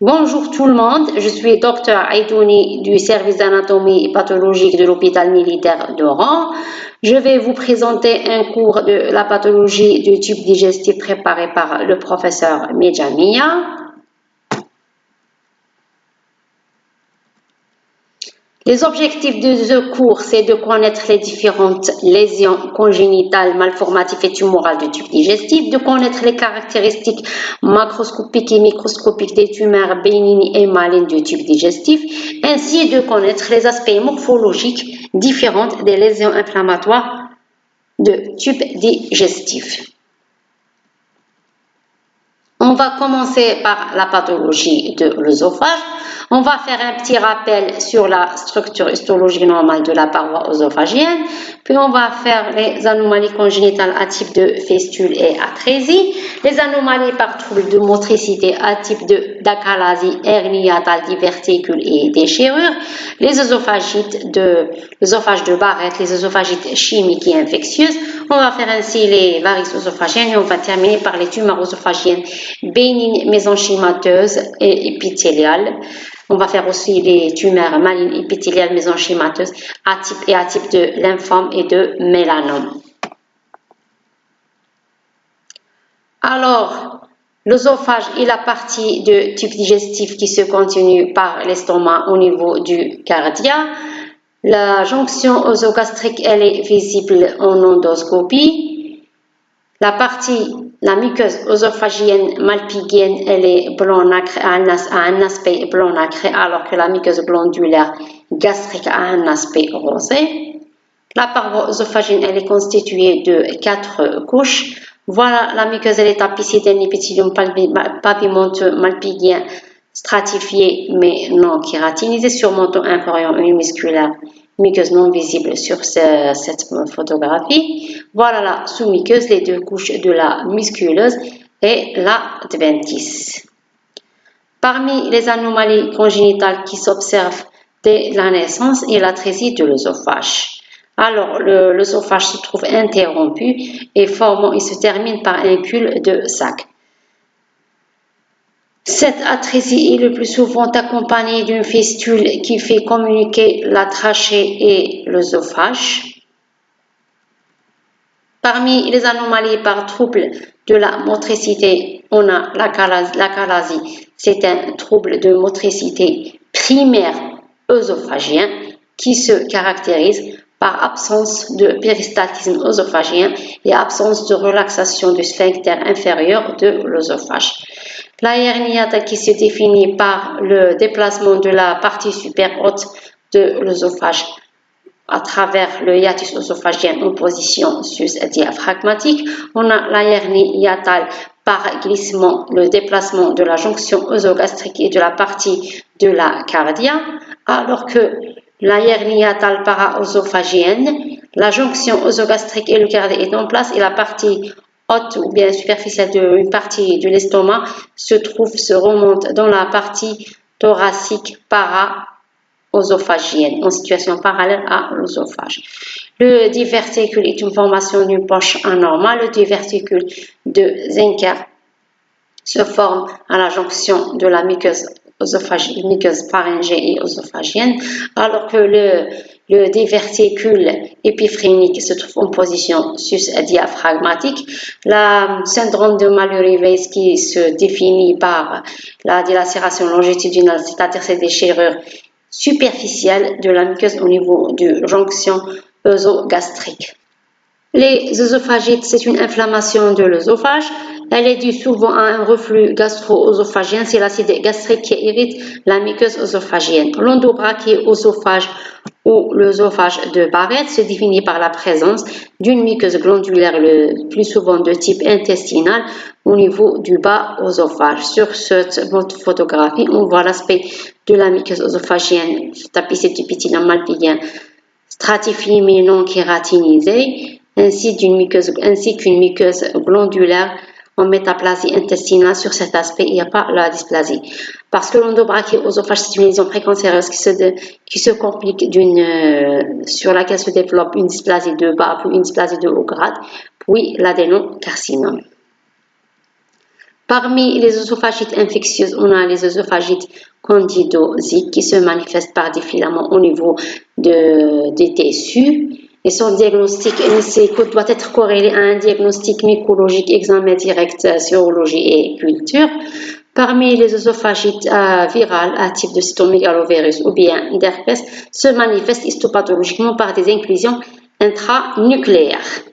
Bonjour tout le monde, je suis Dr Aïdouni du service d'anatomie pathologique de l'hôpital militaire d'Oran. Je vais vous présenter un cours de la pathologie du tube digestif préparé par le professeur Medjamia. Les objectifs de ce cours, c'est de connaître les différentes lésions congénitales, malformatives et tumorales du tube digestif, de connaître les caractéristiques macroscopiques et microscopiques des tumeurs bénignes et malignes du tube digestif, ainsi de connaître les aspects morphologiques différents des lésions inflammatoires du tube digestif. On va commencer par la pathologie de l'œsophage. On va faire un petit rappel sur la structure histologique normale de la paroi œsophagienne. Puis on va faire les anomalies congénitales à type de fistule et atrésie. Les anomalies par trouble de motricité à type d'acalasie, hernie hiatale, diverticule et déchirure. Les œsophagites de l'œsophage de Barrett, les œsophagites chimiques et infectieuses. On va faire ainsi les varices œsophagiennes et on va terminer par les tumeurs œsophagiennes bénignes, mésenchymateuses et épithéliales. On va faire aussi les tumeurs malignes épithéliales mésenchymateuses à type de lymphome et de mélanome. Alors, l'œsophage est la partie du tube digestif qui se continue par l'estomac au niveau du cardia. La jonction œsogastrique, elle est visible en endoscopie. La muqueuse œsophagienne malpighienne, elle est blanc nacré, a un aspect blanc nacré, alors que la muqueuse glandulaire gastrique a un aspect rosé. La paroi œsophagienne, elle est constituée de 4 couches. Voilà, la muqueuse, elle est tapissée d'un épithélium papimenteux malpighien stratifié mais non kératinisé, surmontant un corion unimusculaire, muqueuse non visible sur cette photographie. Voilà la sous-muqueuse, les 2 couches de la musculeuse et la adventice. Parmi les anomalies congénitales qui s'observent dès la naissance est l'atrésie de l'œsophage. Alors, l'œsophage se trouve interrompu et se termine par un cul-de-sac. Cette atrésie est le plus souvent accompagnée d'une fistule qui fait communiquer la trachée et l'œsophage. Parmi les anomalies par trouble de la motricité, on a l'acalasie. C'est un trouble de motricité primaire œsophagien qui se caractérise par absence de péristaltisme œsophagien et absence de relaxation du sphincter inférieur de l'œsophage. La hernie hiatale qui se définit par le déplacement de la partie supérieure haute de l'œsophage à travers le hiatus œsophagien en position sus-diaphragmatique. On a la hernie hiatale par glissement, le déplacement de la jonction œsogastrique et de la partie de la cardia, alors que la hernie hiatale para-œsophagienne, la jonction œsogastrique et le cardia est en place et la partie haute ou bien superficielle d'une partie de l'estomac se remonte dans la partie thoracique para-œsophagienne en situation parallèle à l'œsophage. Le diverticule est une formation d'une poche anormale. Le diverticule de Zenker se forme à la jonction de la muqueuse pharyngée et œsophagienne, alors que le diverticule épiphrénique se trouve en position sus-diaphragmatique. Le syndrome de Mallory-Weiss qui se définit par la dilacération longitudinale, c'est-à-dire ces déchirures superficielles de la muqueuse au niveau de jonction œsogastrique. Les œsophagites, c'est une inflammation de l'œsophage. Elle est due souvent à un reflux gastro-œsophagien, c'est l'acide gastrique qui irrite la muqueuse œsophagienne. L'endobrachyœsophage ou l'œsophage de Barrett se définit par la présence d'une muqueuse glandulaire, le plus souvent de type intestinal, au niveau du bas œsophage. Sur cette photographie, on voit l'aspect de la muqueuse œsophagienne tapissée d'épithélium malpighien stratifié mais non kératinisé, ainsi qu'une muqueuse glandulaire en métaplasie intestinale. Sur cet aspect, il n'y a pas la dysplasie. Parce que l'endobrachyœsophage, c'est une lésion précancéreuse qui se complique sur laquelle se développe une dysplasie de bas, puis une dysplasie de haut grade, puis l'adénocarcinome. Parmi les œsophagites infectieuses, on a les œsophagites candidosiques qui se manifestent par des filaments au niveau des tissus. Et son diagnostic doit être corrélé à un diagnostic mycologique, examen direct, sérologie et culture. Parmi les œsophagites virales à type de cytomégalovirus ou bien d'herpès se manifestent histopathologiquement par des inclusions intranucléaires.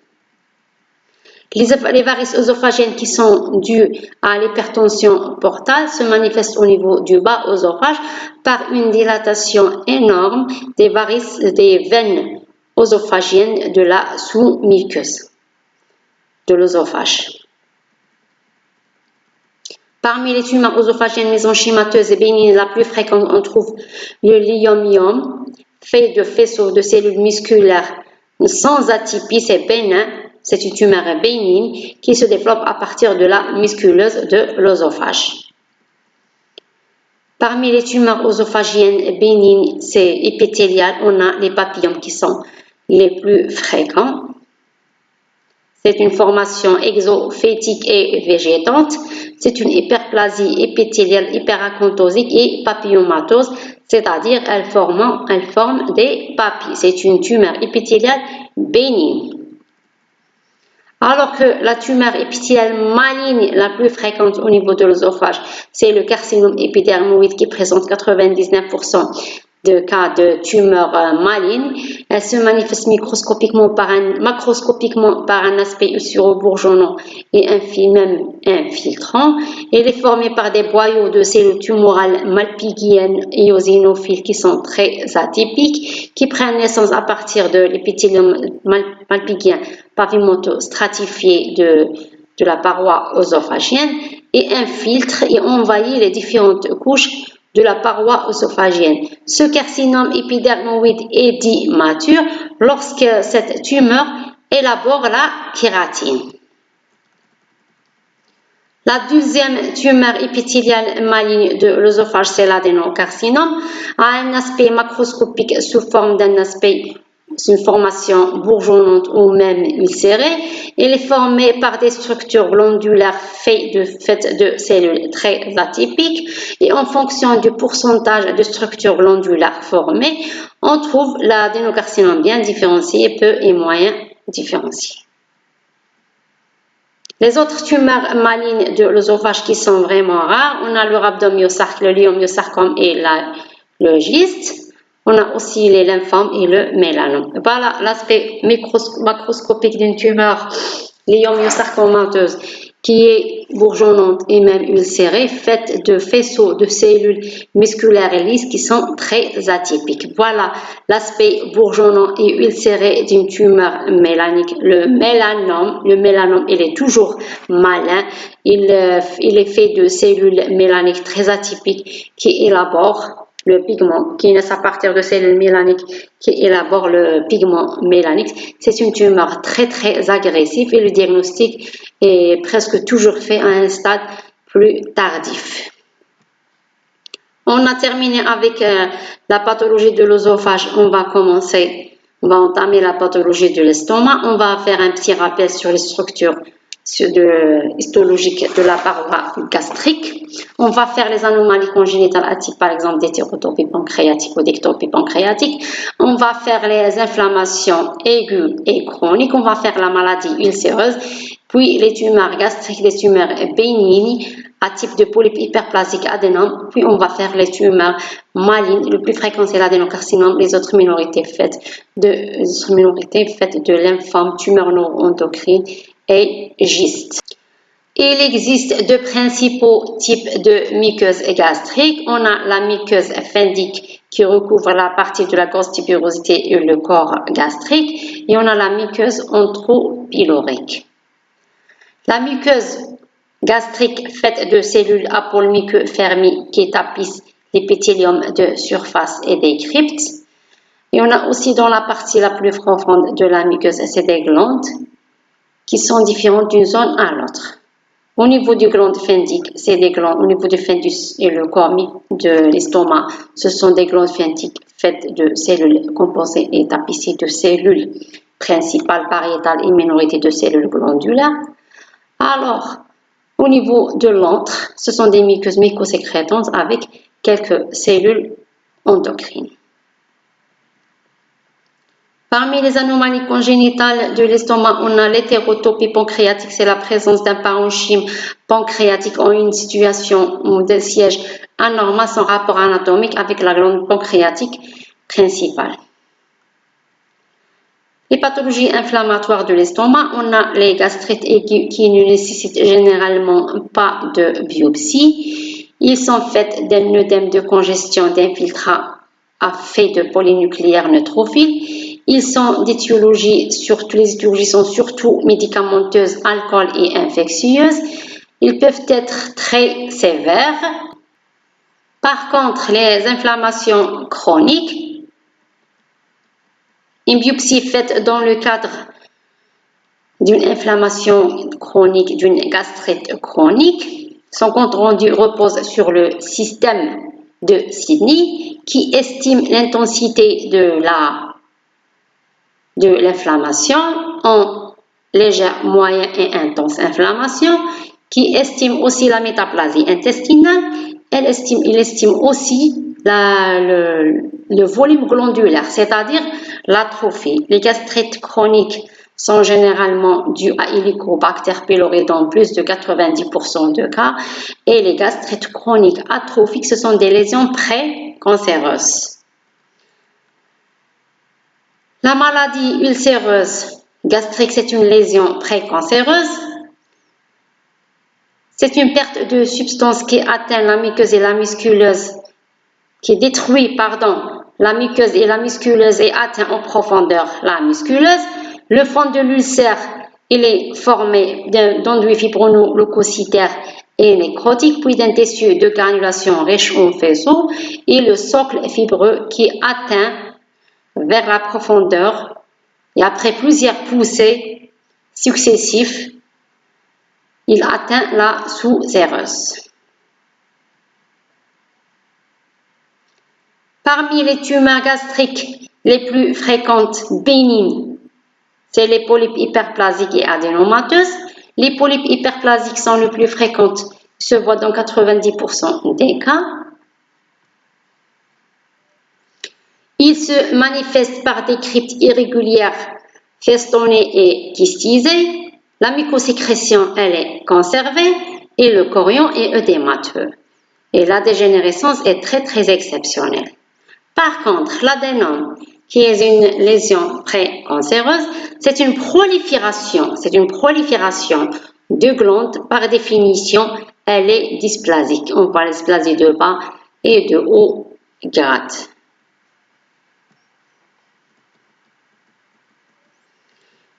Les varices œsophagiennes qui sont dues à l'hypertension portale se manifestent au niveau du bas œsophage par une dilatation énorme des veines œsophagiennes de la sous-muqueuse de l'œsophage. Parmi les tumeurs œsophagiennes mésenchymateuses et bénignes, la plus fréquente, on trouve le leiomyome, fait de faisceaux de cellules musculaires sans atypie, c'est bénin. C'est une tumeur bénigne qui se développe à partir de la musculeuse de l'œsophage. Parmi les tumeurs œsophagiennes bénignes, c'est épithélial, on a les papillomes qui sont les plus fréquents. C'est une formation exophytique et végétante. C'est une hyperplasie épithéliale hyperacanthosique et papillomatose, c'est-à-dire elle forme des papilles. C'est une tumeur épithéliale bénigne. Alors que la tumeur épithéliale maligne la plus fréquente au niveau de l'œsophage, c'est le carcinome épidermoïde qui présente 99% de cas de tumeur maligne. Elle se manifeste macroscopiquement par un aspect ulcéro-bourgeonnant et même infiltrant. Elle est formée par des boyaux de cellules tumorales malpighiennes et eosinophiles qui sont très atypiques, qui prennent naissance à partir de l'épithélium malpighien pavimento-stratifié de la paroi œsophagienne et infiltre et envahit les différentes couches de la paroi œsophagienne. Ce carcinome épidermoïde est dit mature lorsque cette tumeur élabore la kératine. La deuxième tumeur épithéliale maligne de l'œsophage, c'est l'adénocarcinome, a un aspect macroscopique sous forme d'un aspect, c'est une formation bourgeonnante ou même ulcérée. Elle est formée par des structures glandulaires faites de cellules très atypiques et en fonction du pourcentage de structures glandulaires formées, on trouve l'adénocarcinome bien différencié, peu et moyen différencié. Les autres tumeurs malignes de l'œsophage qui sont vraiment rares, on a le rhabdomyosarcome, le leiomyosarcome et le gyste. On a aussi les lymphomes et le mélanome. Voilà l'aspect macroscopique d'une tumeur leiomyosarcomateuse qui est bourgeonnante et même ulcérée, faite de faisceaux de cellules musculaires lisses qui sont très atypiques. Voilà l'aspect bourgeonnant et ulcéré d'une tumeur mélanique. Le mélanome, il est toujours malin. Il est fait de cellules mélaniques très atypiques qui élaborent le pigment, qui naissent à partir de cellules mélaniques qui élaborent le pigment mélanique. C'est une tumeur très agressive et le diagnostic est presque toujours fait à un stade plus tardif. On a terminé avec la pathologie de l'œsophage. On va entamer la pathologie de l'estomac. On va faire un petit rappel sur les structures histologiques de la paroi gastrique. On va faire les anomalies congénitales atypiques, par exemple d'hétérotopie pancréatique ou d'ectopie pancréatique. On va faire les inflammations aiguës et chroniques. On va faire la maladie ulcéreuse, puis les tumeurs gastriques, les tumeurs bénignes à type de polype hyperplasique adénome, puis on va faire les tumeurs malignes. Le plus fréquent c'est l'adénocarcinome, les autres minorités faites de lymphome, tumeurs neuroendocrines et gystes. Il existe deux principaux types de muqueuses gastriques. On a la muqueuse phendique qui recouvre la partie de la grosse tubérosité et le corps gastrique, et on a la muqueuse entropylorique. La muqueuse gastrique faite de cellules à pôle muqueux fermés qui tapissent l'épithélium de surface et des cryptes. Et on a aussi dans la partie la plus profonde de la muqueuse, c'est des glandes qui sont différentes d'une zone à l'autre. Au niveau du glande phendique, c'est des glandes, au niveau du phendus et le corps de l'estomac, ce sont des glandes phendiques faites de cellules composées et tapissées de cellules principales, pariétales et minorité de cellules glandulaires. Alors, Au niveau de l'antre, ce sont des muqueuses mucosécrétantes avec quelques cellules endocrines. Parmi les anomalies congénitales de l'estomac, on a l'hétérotopie pancréatique, c'est la présence d'un parenchyme pancréatique en une situation de siège anormal sans rapport anatomique avec la glande pancréatique principale. Les pathologies inflammatoires de l'estomac, on a les gastrites aiguës qui ne nécessitent généralement pas de biopsie. Ils sont faits d'un œdème de congestion d'infiltrats à fait de polynucléaires neutrophiles. Ils sont d'étiologie, surtout les étiologies sont surtout médicamenteuses, alcool et infectieuses. Ils peuvent être très sévères. Par contre, les inflammations chroniques, une biopsie faite dans le cadre d'une inflammation chronique, d'une gastrite chronique, son compte rendu repose sur le système de Sydney qui estime l'intensité de l'inflammation en légère, moyenne et intense inflammation, qui estime aussi la métaplasie intestinale. Il estime aussi le volume glandulaire, c'est-à-dire l'atrophie. Les gastrites chroniques sont généralement dues à Helicobacter pylori dans plus de 90% de cas, et les gastrites chroniques atrophiques, ce sont des lésions pré-cancéreuses. La maladie ulcéreuse gastrique, c'est une lésion précancéreuse. C'est une perte de substance qui atteint la muqueuse et la musculeuse, qui détruit, la muqueuse et la musculeuse et atteint en profondeur la musculeuse. Le fond de l'ulcère, il est formé d'enduits fibronoleucocytaires et nécrotiques, puis d'un tissu de granulation riche en faisceaux, et le socle fibreux qui atteint vers la profondeur, et après plusieurs poussées successives, il atteint la sous-séreuse. Parmi les tumeurs gastriques les plus fréquentes bénignes, c'est les polypes hyperplasiques et adénomateuses. Les polypes hyperplasiques sont les plus fréquentes, se voient dans 90% des cas. Ils se manifestent par des cryptes irrégulières, festonnées et kystisées. La mucosécrétion, elle est conservée et le chorion est œdémateux. Et la dégénérescence est très exceptionnelle. Par contre, l'adénome, qui est une lésion précancéreuse, c'est une prolifération de glandes. Par définition, elle est dysplasique. On parle de dysplasie de bas et de haut grade.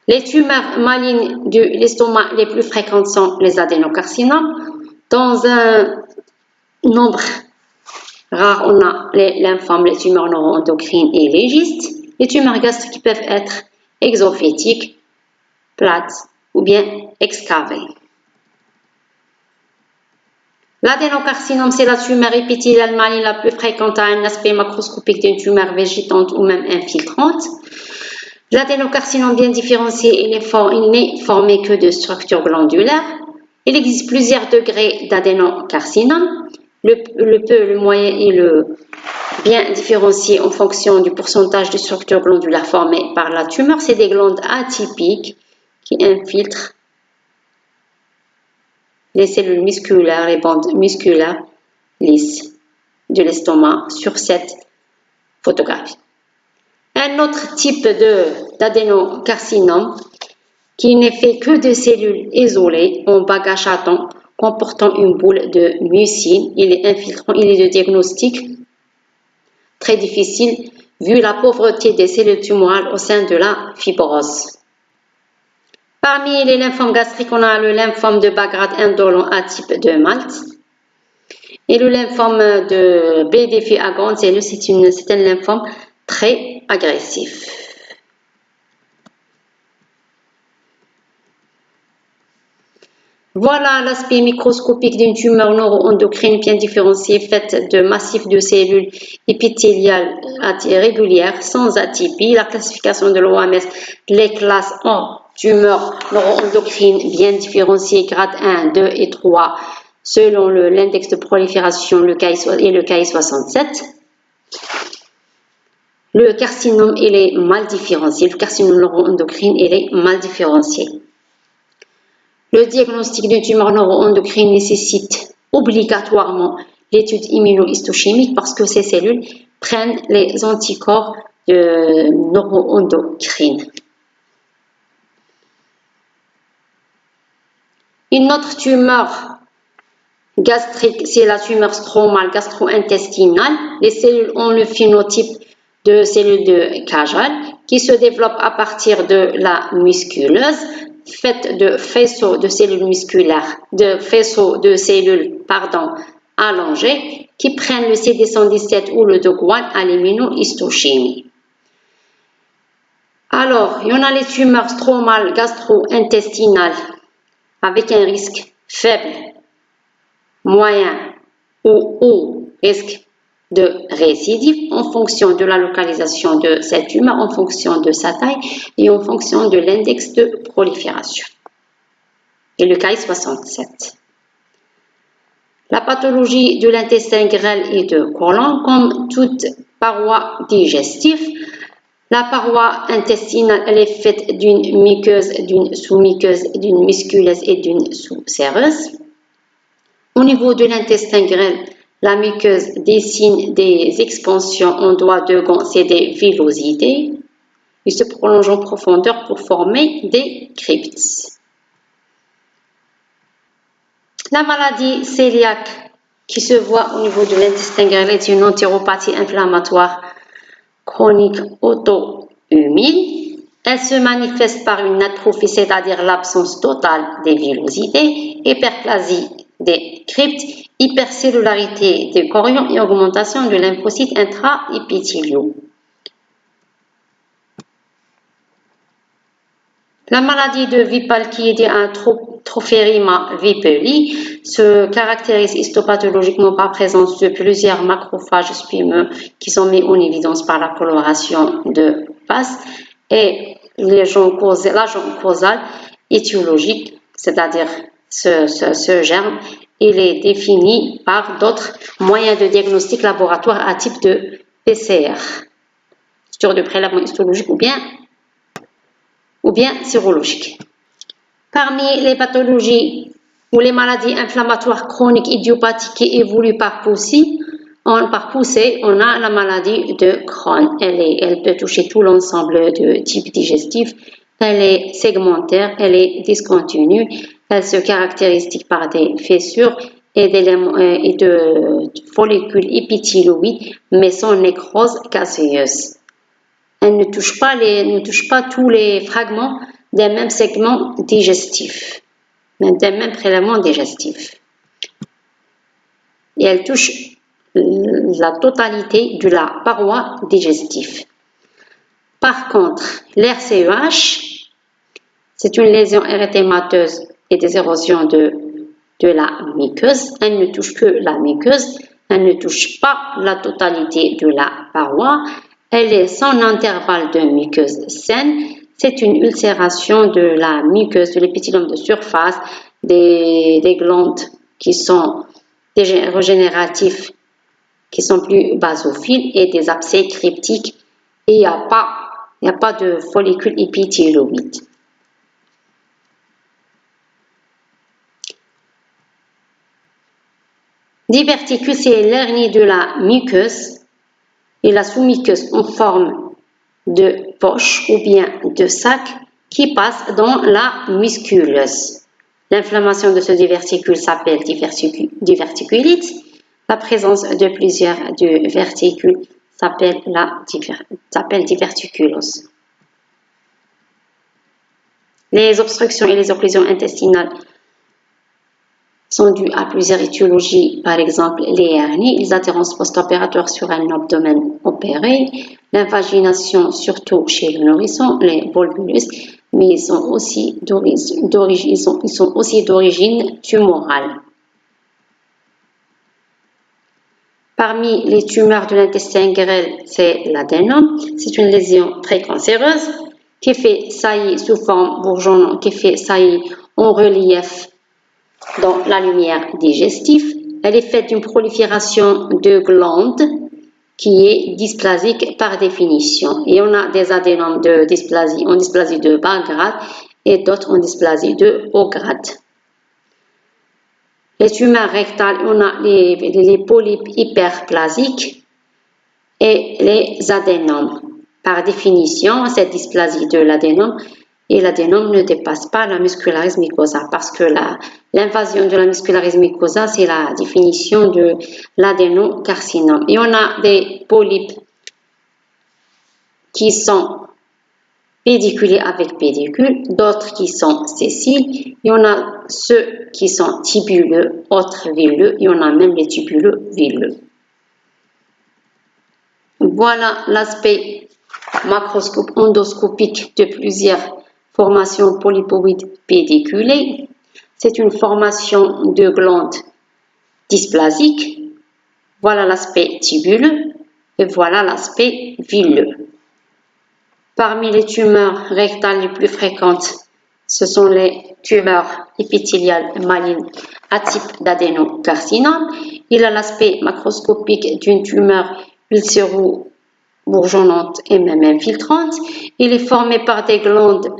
Les tumeurs malignes de l'estomac les plus fréquentes sont les adénocarcinomes. Dans un nombre rare, on a les lymphomes, les tumeurs neuroendocrines et les gystes. Les tumeurs gastriques peuvent être exophytiques, plates ou bien excavées. L'adénocarcinome, c'est la tumeur épithéliale maligne la plus fréquente à un aspect macroscopique d'une tumeur végétante ou même infiltrante. L'adénocarcinome bien différencié, il n'est formé que de structures glandulaires. Il existe plusieurs degrés d'adénocarcinome. Le peu, le moyen et le bien différencié en fonction du pourcentage de structures glandulaires formées par la tumeur. C'est des glandes atypiques qui infiltrent les cellules musculaires, les bandes musculaires lisses de l'estomac sur cette photographie. Un autre type d'adénocarcinome qui n'est fait que de cellules isolées en bagage chaton comportant une boule de mucine. Il est infiltrant, il est de diagnostic très difficile vu la pauvreté des cellules tumorales au sein de la fibrose. Parmi les lymphomes gastriques, on a le lymphome de bas grade indolent à type de Malte et le lymphome de B diffus à grande cellule, c'est un lymphome très agressif. Voilà l'aspect microscopique d'une tumeur neuroendocrine bien différenciée faite de massifs de cellules épithéliales régulières sans atypie. La classification de l'OMS les classe en tumeurs neuroendocrines bien différenciées, grade 1, 2 et 3, selon l'index de prolifération le KI67. Le carcinome, il est mal différencié. Le carcinome neuroendocrine, il est mal différencié. Le diagnostic d'une tumeur neuroendocrine nécessite obligatoirement l'étude immunohistochimique parce que ces cellules prennent les anticorps neuroendocrines. Une autre tumeur gastrique, c'est la tumeur stromale gastro-intestinale. Les cellules ont le phénotype de cellules de Cajal qui se développent à partir de la musculeuse, faite de faisceaux de cellules musculaires, allongés qui prennent le CD117 ou le DOCK1 à l'immunohistochimie. Alors, il y en a les tumeurs stromales gastro-intestinales avec un risque faible, moyen ou haut risque de récidive en fonction de la localisation de cette tumeur, en fonction de sa taille et en fonction de l'index de prolifération. Et le KI67. La pathologie de l'intestin grêle et de côlon, comme toute paroi digestive, la paroi intestinale elle est faite d'une muqueuse, d'une sous-muqueuse, d'une musculeuse et d'une sous-séreuse. Au niveau de l'intestin grêle, la muqueuse dessine des expansions en doigts de gants, c'est des villosités. Ils se prolongent en profondeur pour former des cryptes. La maladie cœliaque qui se voit au niveau de l'intestin grêle est une entéropathie inflammatoire chronique auto-immune. Elle se manifeste par une atrophie, c'est-à-dire l'absence totale des villosités, hyperplasie des cryptes, hypercellularité des chorions et augmentation de lymphocytes intraépithéliaux. La maladie de Whipple qui est un Trophérima whippeli se caractérise histopathologiquement par présence de plusieurs macrophages spumeux qui sont mis en évidence par la coloration de base et l'agent causal étiologique, c'est-à-dire ce germe, il est défini par d'autres moyens de diagnostic laboratoire à type de PCR, sur de prélèvement histologique ou bien sérologique. Parmi les pathologies ou les maladies inflammatoires chroniques idiopathiques qui évoluent par poussée, on a la maladie de Crohn. Elle peut toucher tout l'ensemble de types digestifs. Elle est segmentaire, elle est discontinue. Elle se caractérise par des fissures et de follicules épithéloïdes, mais sans nécrose gazeuse. Elle ne touche pas tous les fragments d'un même segment digestif, d'un même prélèvement digestif. Et elle touche la totalité de la paroi digestive. Par contre, l'RCEH, c'est une lésion érythémateuse et des érosions de la muqueuse. Elle ne touche que la muqueuse, elle ne touche pas la totalité de la paroi. Elle est sans intervalle de muqueuse saine. C'est une ulcération de la muqueuse, de l'épithélium de surface, des glandes qui sont régénératifs, qui sont plus basophiles et des abcès cryptiques. Et il n'y a pas de follicules épithéloïdes. Diverticule, c'est l'hernie de la muqueuse et la sous-muqueuse en forme de poche ou bien de sac qui passe dans la musculeuse. L'inflammation de ce diverticule s'appelle diverticulite. La présence de plusieurs verticules s'appelle diverticulose. Les obstructions et les occlusions intestinales sont dues à plusieurs étiologies, par exemple les hernies, les adhérences post-opératoires sur un abdomen opéré, l'invagination surtout chez le nourrisson, les volvulus, mais ils sont aussi d'origine tumorale. Parmi les tumeurs de l'intestin grêle, c'est l'adénome. C'est une lésion très cancéreuse qui fait saillie sous forme bourgeonnante, qui fait saillie en relief dans la lumière digestive. Elle est faite d'une prolifération de glandes qui est dysplasique par définition. Et on a des adénomes de dysplasie en dysplasie de bas grade et d'autres en dysplasie de haut grade. Les tumeurs rectales, on a les polypes hyperplasiques et les adénomes. Par définition, cette dysplasie de l'adénome et l'adénome ne dépasse pas la muscularis mucosa parce que l'invasion de la muscularis mucosa, c'est la définition de l'adénocarcinome. Et on a des polypes qui sont pédiculés avec pédicule, d'autres qui sont sessiles, et on a ceux qui sont tubuleux, autres villeux, et on a même les tubuleux villeux. Voilà l'aspect endoscopique de plusieurs formations polypoïdes pédiculées. C'est une formation de glandes dysplasiques. Voilà l'aspect tubuleux et voilà l'aspect villeux. Parmi les tumeurs rectales les plus fréquentes, ce sont les tumeurs épithéliales malignes à type d'adénocarcinome. Il a l'aspect macroscopique d'une tumeur ulcéro-bourgeonnante et même infiltrante. Il est formé par des glandes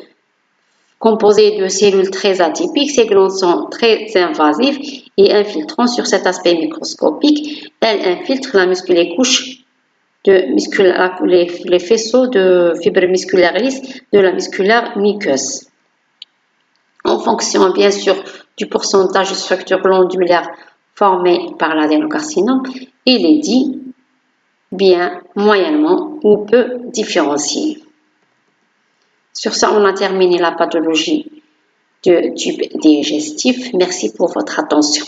composées de cellules très atypiques. Ces glandes sont très invasives et infiltrant sur cet aspect microscopique. Elles infiltrent les couches les faisceaux de fibres musculaires lisses de la musculaire muqueuse. En fonction bien sûr du pourcentage de structures glandulaires formées par l'adénocarcinome, il est dit bien, moyennement ou peu différencié. Sur ça, on a terminé la pathologie du tube digestif. Merci pour votre attention.